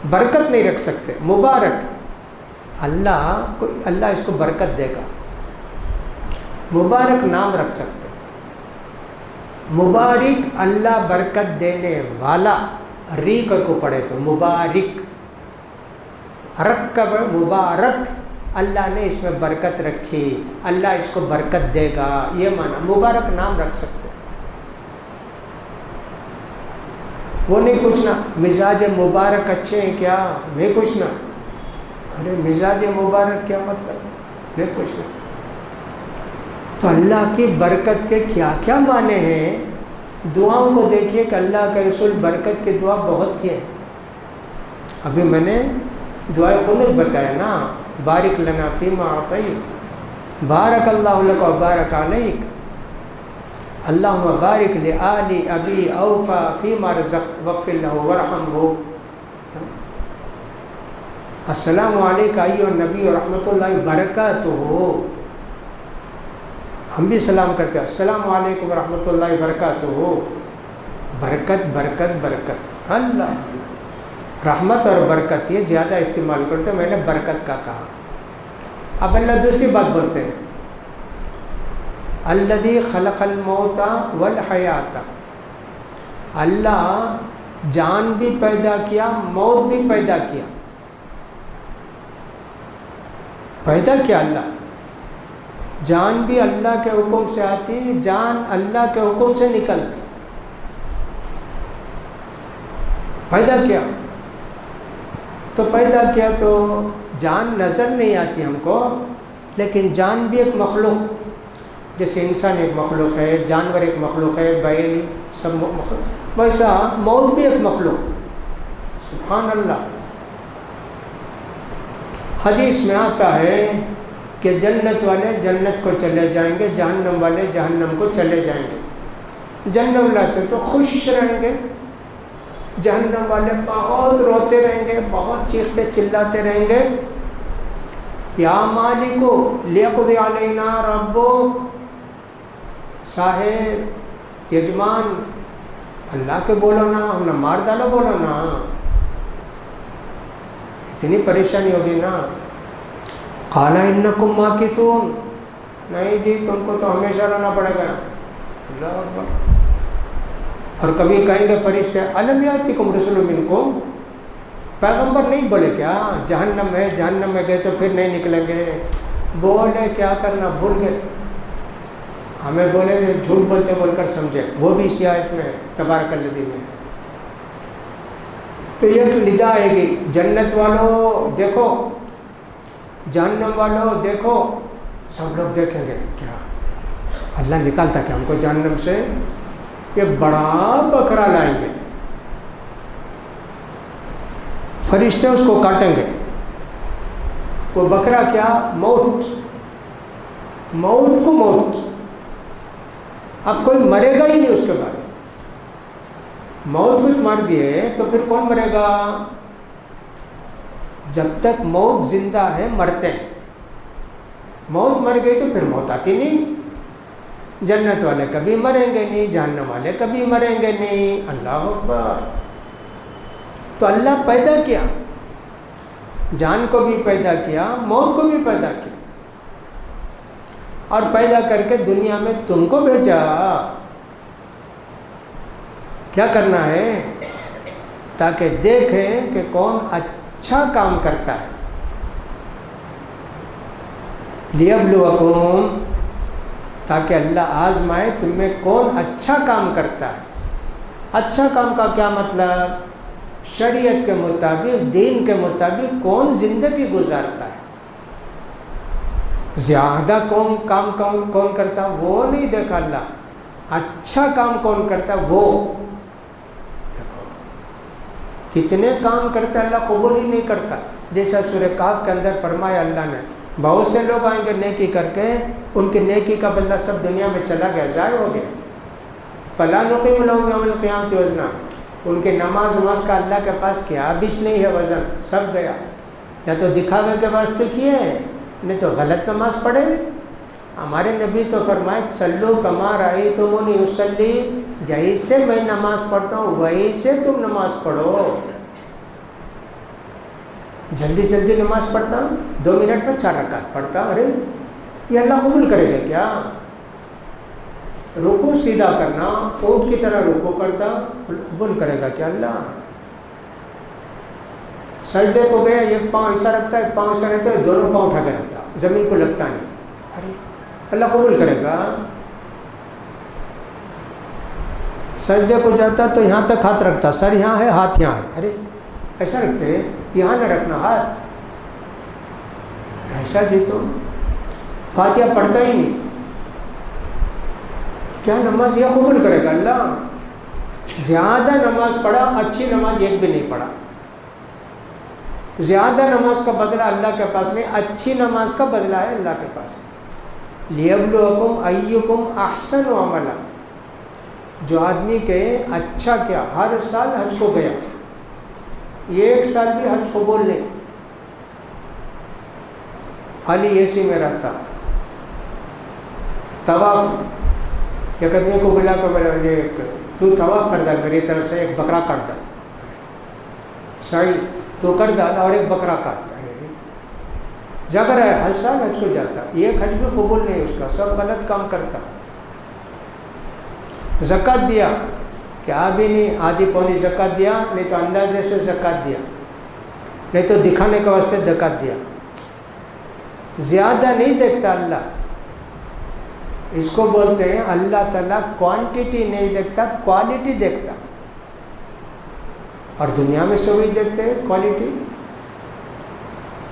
برکت نہیں رکھ سکتے، مبارک، اللہ اس کو برکت دے گا، مبارک نام رکھ سکتے، مبارک اللہ برکت دینے والا، ری کر کو پڑھے تو مبارک، رکب مبارک، اللہ نے اس میں برکت رکھی، اللہ اس کو برکت دے گا، یہ معنی مبارک نام رکھ سکتے۔ وہ نہیں پوچھنا مزاج مبارک اچھے ہیں کیا، نہیں پوچھنا، ارے مزاج مبارک کیا مطلب، نہیں پوچھنا۔ تو اللہ کی برکت کے کیا کیا معنی ہیں، دعاؤں کو دیکھیے کہ اللہ کے رسول برکت کی دعا بہت کی ہے۔ ابھی میں نے دعائے قنوت بتایا نا، بارک لنا فیما اعطیت، بارک اللہ لک و بارک علیک، اللہم بارک لآل ابی اوفا فیما رزقت واغفر لہ وارحمہ، السلام علیکہ ایھا النبی ورحمۃ اللہ وبرکاتہ، ہم بھی سلام کرتے ہیں السلام علیکم ورحمۃ اللہ وبرکاتہ، برکت برکت برکت، اللہ رحمت اور برکت یہ زیادہ استعمال کرتے ہیں، میں نے برکت کا کہا۔ اب اللہ دوسری بات بولتے ہیں، الذی خلق الموت والحیات، اللہ جان بھی پیدا کیا، موت بھی پیدا کیا، پیدا کیا اللہ، جان بھی اللہ کے حکم سے آتی، جان اللہ کے حکم سے نکلتی، پیدا کیا تو جان نظر نہیں آتی ہم کو، لیکن جان بھی ایک مخلوق، جیسے انسان ایک مخلوق ہے، جانور ایک مخلوق ہے، بیل سب مخلوق، ویسا موت بھی ایک مخلوق، سبحان اللہ۔ حدیث میں آتا ہے کہ جنت والے جنت کو چلے جائیں گے، جہنم والے جہنم کو چلے جائیں گے، جنم والے تو خوش رہیں گے، جہنم والے بہت روتے رہیں گے، بہت چیختے چلاتے رہیں گے، یا مالکو لیقضی علینا ربک، صاحب یجمان اللہ کے بولو نا، ہم نہ مار ڈالو، بولو نا، اتنی پریشانی ہوگی نا۔ قال انکم ماکثون، نہیں جی تم کو تو ہمیشہ رہنا پڑے گا، اللہ اکبر۔ اور کبھی کہیں گے فرشتے الم یاتکم رسل منکم، پیغمبر نہیں بولے کیا جہنم ہے، جہنم میں گئے تو پھر نہیں نکلیں گے، بولے کیا کرنا بھول گئے، ہمیں بولے جھوٹ بولتے بول کر سمجھے، وہ بھی اسی آیت میں تبارک الذی میں۔ تو یہ ندا آئے گی، جنت والوں دیکھو، جہنم والوں دیکھو، سب لوگ دیکھیں گے کیا اللہ نکالتا کہ ہم کو جہنم سے، ایک بڑا بکرا لائیں گے، فرشتے اس کو کاٹیں گے، وہ بکرا کیا؟ موت، موت کو موت، اب کوئی مرے گا ہی نہیں اس کے بعد، موت کچھ مار دیے تو پھر کون مرے گا؟ جب تک موت زندہ ہے مرتے ہیں، موت مر گئی تو پھر موت آتی نہیں، جنت والے کبھی مریں گے نہیں، جہنم والے کبھی مریں گے نہیں، اللہ اکبر۔ تو اللہ پیدا کیا، جان کو بھی پیدا کیا، موت کو بھی پیدا کیا، اور پیدا کر کے دنیا میں تم کو بھیجا۔ کیا کرنا ہے؟ تاکہ دیکھیں کہ کون اچھا کام کرتا ہے۔ لیبلوکم، تاکہ اللہ آزمائے تم میں کون اچھا کام کرتا ہے۔ اچھا کام کا کیا مطلب؟ شریعت کے مطابق، دین کے مطابق کون زندگی گزارتا ہے۔ زیادہ کام کون کرتا وہ نہیں دیکھا اللہ، اچھا کام کون کرتا وہ دیکھو۔ کتنے کام کرتا اللہ قبول ہی نہیں کرتا، جیسا سورہ کہف کے اندر فرمایا اللہ نے، بہت سے لوگ آئیں گے نیکی کر کے، ان کی نیکی کا بدلہ سب دنیا میں چلا گیا، ضائع ہو گیا۔ فَلَا نُقِيمُ لَهُمْ يَوْمَ الْقِيَامَةِ وَزْنًا، ان کے نماز کا اللہ کے پاس کیا بیچ نہیں ہے، وزن سب گیا۔ یا تو دکھاوے کے واسطے کیے ہیں، نہیں تو غلط نماز پڑھے۔ ہمارے نبی تو فرمائے صلو کما رأیتمونی اصلی، جیسے میں نماز پڑھتا ہوں ویسے تم نماز پڑھو۔ جلدی جلدی نماز پڑھتا، 2 منٹ میں 4 رکعت پڑھتا، ارے یہ اللہ قبول کرے گا کیا؟ رکوع سیدھا کرنا، اونٹ کی طرح رکوع کرتا، قبول کرے گا کیا اللہ؟ سجدے کو گیا، ایک پاؤں ایسا رکھتا ہے، ایک پاؤں ایسا رکھتا ہے، دونوں پاؤں اٹھا کے رکھتا، زمین کو لگتا نہیں، ارے اللہ قبول کرے گا؟ سجدے کو جاتا تو یہاں تک ہاتھ رکھتا، سر یہاں ہے ہاتھ یہاں ہے، ارے ایسا رکھتے، یہاں نہ رکھنا ہاتھ، کیسا جی؟ تو فاتحہ پڑھتا ہی نہیں، کیا نماز یہ قبول کرے گا اللہ؟ زیادہ نماز پڑھا، اچھی نماز ایک بھی نہیں پڑھا۔ زیادہ نماز کا بدلہ اللہ کے پاس نہیں، اچھی نماز کا بدلہ ہے اللہ کے پاس۔ لیبلوکم ایکم احسن عملا، جو آدمی کے اچھا کیا، ہر سال حج کو گیا، ایک سال بھی حج قبول نہیں، خالی اے سی میں رہتا، طواف، ایک آدمی کو بلا کے بولا تو طواف کر ڈال میری طرف سے، ایک بکرا کاٹ ڈال، سعی تو کر ڈال اور ایک بکرا کاٹ ڈال، جا کر ہے ہر سال حج کو جاتا، ایک حج بھی قبول نہیں اس کا، سب غلط کام کرتا۔ زکوٰۃ دیا، کیا بھی نہیں، آدھی پونی زکوٰۃ دیا، نہیں تو اندازے سے زکوٰۃ دیا، نہیں تو دکھانے کے واسطے زکوٰۃ دیا، زیادہ نہیں دیکھتا اللہ۔ اس کو بولتے ہیں اللہ تعالیٰ کوانٹٹی نہیں دیکھتا، کوالٹی دیکھتا، اور دنیا میں سے وہی دیکھتے ہیں کوالٹی،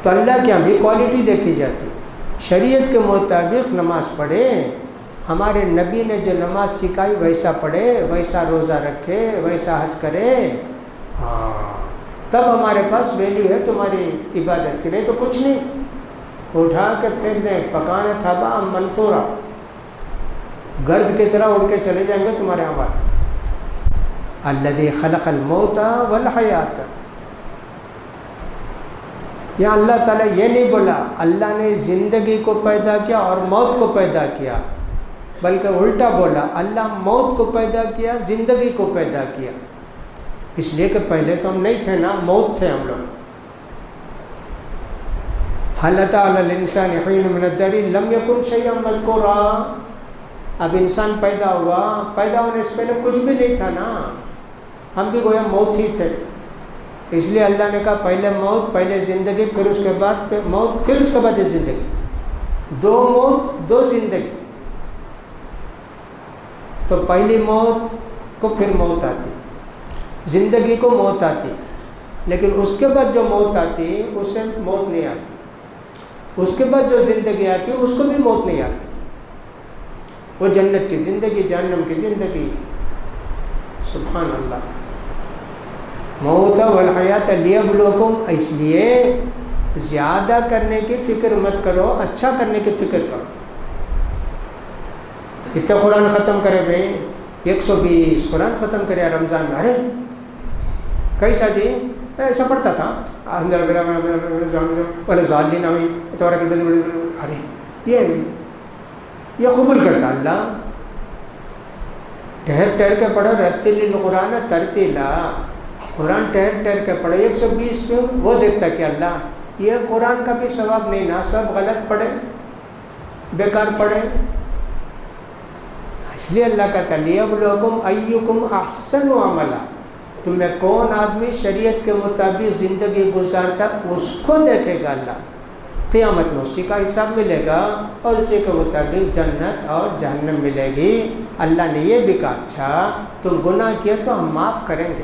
تو اللہ کے یہاں بھی کوالٹی دیکھی جاتی۔ شریعت کے مطابق نماز پڑھے، ہمارے نبی نے جو نماز سکھائی ویسا پڑھے، ویسا روزہ رکھے، ویسا حج کرے، ہاں تب ہمارے پاس ویلیو ہے تمہاری عبادت کی، نہیں تو کچھ نہیں، اٹھا کے پھینک دیں، فکان تھابا منصورا، گرد کی طرح اڑ کے چلے جائیں گے تمہارے ہمارے۔ الذی خلق الموت والحیات، یہاں اللہ تعالیٰ یہ نہیں بولا اللہ نے زندگی کو پیدا کیا اور موت کو پیدا کیا، بلکہ الٹا بولا اللہ موت کو پیدا کیا، زندگی کو پیدا کیا، اس لیے کہ پہلے تو ہم نہیں تھے نا، موت تھے ہم لوگ۔ هل أتى على الإنسان حين من الدهر لم يكن شيئا مذكورا، اب انسان پیدا ہوا، پیدا ہونے سے پہلے کچھ بھی نہیں تھا نا، ہم بھی گویا موت ہی تھے، اس لیے اللہ نے کہا پہلے موت، پہلے زندگی، پھر اس کے بعد موت، پھر اس کے بعد زندگی، 2 موت 2 زندگی۔ تو پہلی موت کو پھر موت آتی، زندگی کو موت آتی، لیکن اس کے بعد جو موت آتی اس سے موت نہیں آتی، اس کے بعد جو زندگی آتی ہے اس کو بھی موت نہیں آتی، وہ جنت کی زندگی، جہنم کی زندگی، سبحان اللہ۔ موت والحیات لیبلوکم، اس لیے زیادہ کرنے کی فکر مت کرو، اچھا کرنے کی فکر کرو۔ اتنا قرآن ختم کرے بھائی، 120 قرآن ختم کرے رمضان میں، ارے کیسا جی؟ ایسا پڑھتا تھا، ارے یہ قبول کرتا اللہ؟ ٹھہر ٹھہر کے پڑھو، رتل القرآن ترتیلا، قرآن ٹھہر ٹھہر کے پڑھو، 120 وہ دیکھتا کہ اللہ یہ قرآن کا بھی ثواب نہیں نا، سب غلط پڑھے، بیکار پڑھے. اس لیے اللہ کہتا ہے لیبلوکم ایکم احسن عملا، تمہیں کون آدمی شریعت کے مطابق زندگی گزارتا اس کو دیکھے گا اللہ. قیامت میں اسی کا حساب ملے گا اور اسی کے مطابق جنت اور جہنم ملے گی. اللہ نے یہ بھی کہا اچھا تم گناہ کیے تو ہم معاف کریں گے،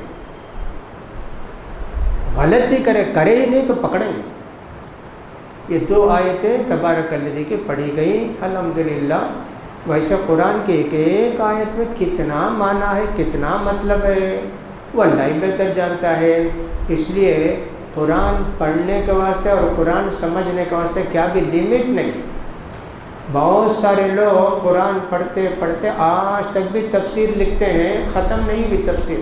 غلطی کرے ہی نہیں تو پکڑیں گے. یہ 2 آیتیں تبارک الذی کی پڑھی گئی الحمدللہ. ویسے قرآن کی ایک ایک آیت میں کتنا معنی ہے، کتنا مطلب ہے، وہ اللہ ہی بہتر جانتا ہے. اس لیے قرآن پڑھنے کے واسطے اور قرآن سمجھنے کے واسطے کیا بھی لمٹ نہیں. بہت سارے لوگ قرآن پڑھتے پڑھتے آج تک بھی تفسیر لکھتے ہیں، ختم نہیں بھی تفسیر،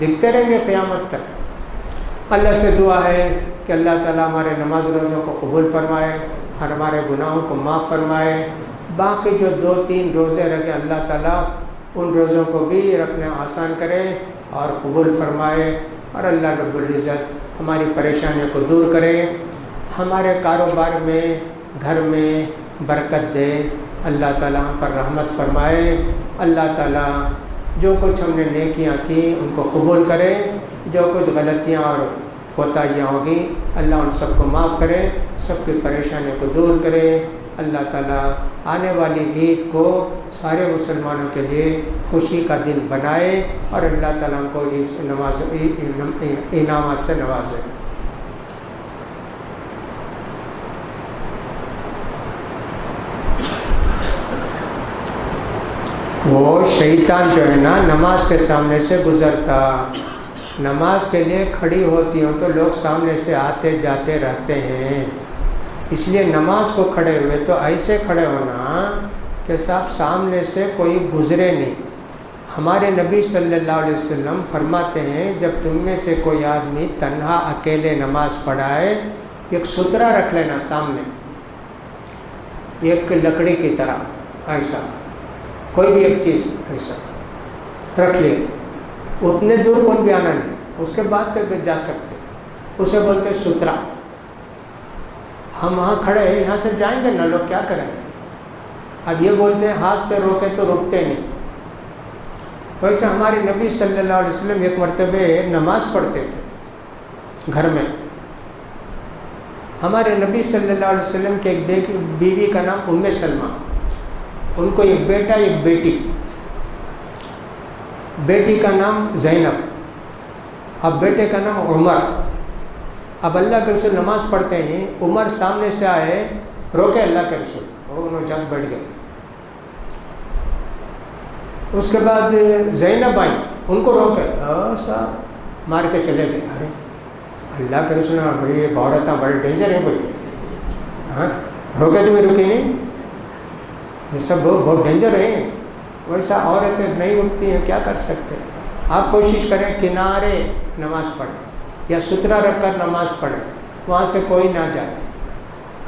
لکھتے رہیں گے قیامت تک. اللہ سے دعا ہے کہ اللہ تعالیٰ ہمارے نماز روزوں کو قبول فرمائے، ہمارے گناہوں کو معاف فرمائے. باقی جو 2-3 روزے رکھے اللہ تعالیٰ ان روزوں کو بھی رکھنا آسان کرے اور قبول فرمائے. اور اللہ رب العزت ہماری پریشانیوں کو دور کرے، ہمارے کاروبار میں، گھر میں برکت دے. اللہ تعالیٰ ہم پر رحمت فرمائے. اللہ تعالیٰ جو کچھ ہم نے نیکیاں کی ان کو قبول کرے، جو کچھ غلطیاں اور کوتاہیاں ہوگی اللہ ان سب کو معاف کرے، سب کی پریشانیوں کو دور کرے. اللہ تعالیٰ آنے والی عید کو سارے مسلمانوں کے لیے خوشی کا دن بنائے اور اللہ تعالیٰ ہم کو اس انعامات سے نوازے. وہ شیطان جو ہے نا نماز کے سامنے سے گزرتا، نماز کے لیے کھڑی ہوتی ہوں تو لوگ سامنے سے آتے جاتے رہتے ہیں. اس لیے نماز کو کھڑے ہوئے تو ایسے کھڑے ہونا کہ صاحب سامنے سے کوئی گزرے نہیں. ہمارے نبی صلی اللہ علیہ وسلم فرماتے ہیں جب تم میں سے کوئی آدمی تنہا اکیلے نماز پڑھائے، ایک سترہ رکھ لینا سامنے، ایک لکڑی کی طرح، ایسا کوئی بھی ایک چیز ایسا رکھ لے، اتنے دور کون بھی آنا نہیں، اس کے بعد تک جا سکتے، اسے بولتے سترہ. ہم وہاں کھڑے ہیں، یہاں سے جائیں گے نا لوگ کیا کریں گے؟ اب یہ بولتے ہیں ہاتھ سے روکے تو رکتے نہیں. ویسے ہمارے نبی صلی اللہ علیہ وسلم ایک مرتبہ نماز پڑھتے تھے گھر میں. ہمارے نبی صلی اللہ علیہ وسلم کے ایک بیوی کا نام ام سلمہ، ان کو ایک بیٹا ایک بیٹی، بیٹی کا نام زینب، اب بیٹے کا نام عمر. اب اللہ کے رسول نماز پڑھتے ہیں، عمر سامنے سے آئے، روکے اللہ کے رسول، وہ انہوں جگ بیٹھ گئے. اس کے بعد زینب آئی، ان کو روکے، ایسا مار کے چلے گئے. ارے اللہ کے رسول بھائی عورتیں بڑے ڈینجر ہیں بھائی، ہاں روکے تو بھی رکی نہیں، یہ سب بہت ڈینجر ہیں. ویسا عورتیں نہیں اٹھتی ہیں، کیا کر سکتے. آپ کوشش کریں کنارے نماز پڑھیں یا سترہ رکھ کر نماز پڑھیں، وہاں سے کوئی نہ جائے.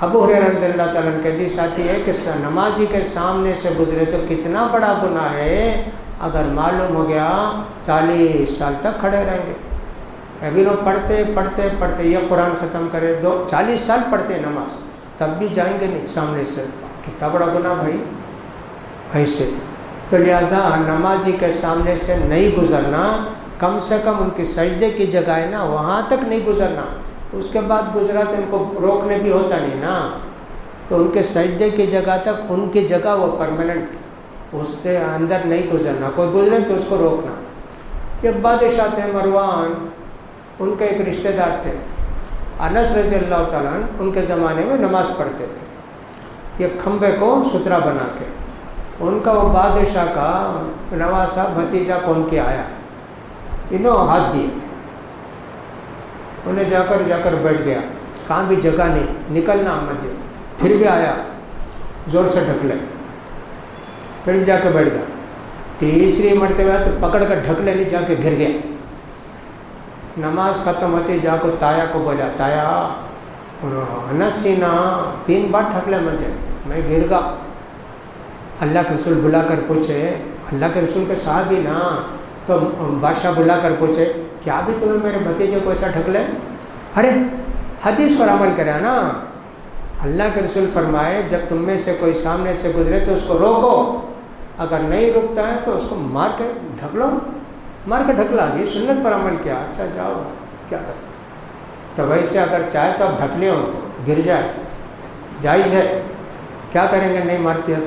ابو ہریرہ رضی اللہ تعالیٰ عنہ کے حدیث آتی ہے کہ نمازی کے سامنے سے گزرے تو کتنا بڑا گناہ ہے، اگر معلوم ہو گیا 40 سال تک کھڑے رہیں گے. ابھی لوگ پڑھتے پڑھتے پڑھتے یہ قرآن ختم کرے 40 سال پڑھتے ہیں نماز، تب بھی جائیں گے نہیں سامنے سے. کتنا بڑا گناہ بھائی ایسے. تو لہٰذا نمازی کے سامنے سے نہیں گزرنا، کم سے کم ان کی سجدے کی جگہ ہے نا وہاں تک نہیں گزرنا. اس کے بعد گزرا تو ان کو روکنے بھی ہوتا نہیں نا، تو ان کے سجدے کی جگہ تک ان کی جگہ وہ پرماننٹ، اس سے اندر نہیں گزرنا. کوئی گزرے تو اس کو روکنا. ایک بادشاہ تھے مروان، ان کے ایک رشتہ دار تھے انس رضی اللہ تعالیٰ عنہ، ان کے زمانے میں نماز پڑھتے تھے ایک کھمبے کو سترہ بنا کے. ان کا وہ بادشاہ کا نواسا بھتیجا کون کے آیا، انہوں ہاتھ دیے، انہیں جا کر بیٹھ گیا، کہاں بھی جگہ نہیں، نکلنا مسجد. پھر بھی آیا، زور سے ڈھکلے، پھر جا کے بیٹھ گیا. تیسری مرتبہ تو پکڑ کر ڈھکلے نہیں، جا کے گر گیا. نماز ختم ہوتی جا کو تایا کو بولا، تایا انس سینا 3 بار ڈھکلے مجھے، میں گر گا. اللہ کے رسول بلا کر پوچھے، اللہ کے رسول کے صحابی نا، تو بادشاہ بلا کر پوچھے کیا بھی تمہیں میرے بھتیجے کو ایسا ڈھکلے؟ ارے حدیث پر عمل کرے نا. اللہ کے رسول فرمائے جب تم میں سے کوئی سامنے سے گزرے تو اس کو روکو، اگر نہیں رکتا ہے تو اس کو مار کے ڈھکلو، مار کے ڈھکلا. یہ سنت پر عمل کیا، اچھا جاؤ کیا کرتے. تو ویسے اگر چاہے تو آپ ڈھک لیں ان کو، گر جائے جائز ہے. کیا کریں گے نہیں مارتی ہے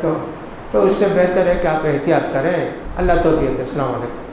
تو اس سے بہتر ہے کہ آپ احتیاط کریں. اللہ توفیق دے. السلام علیکم.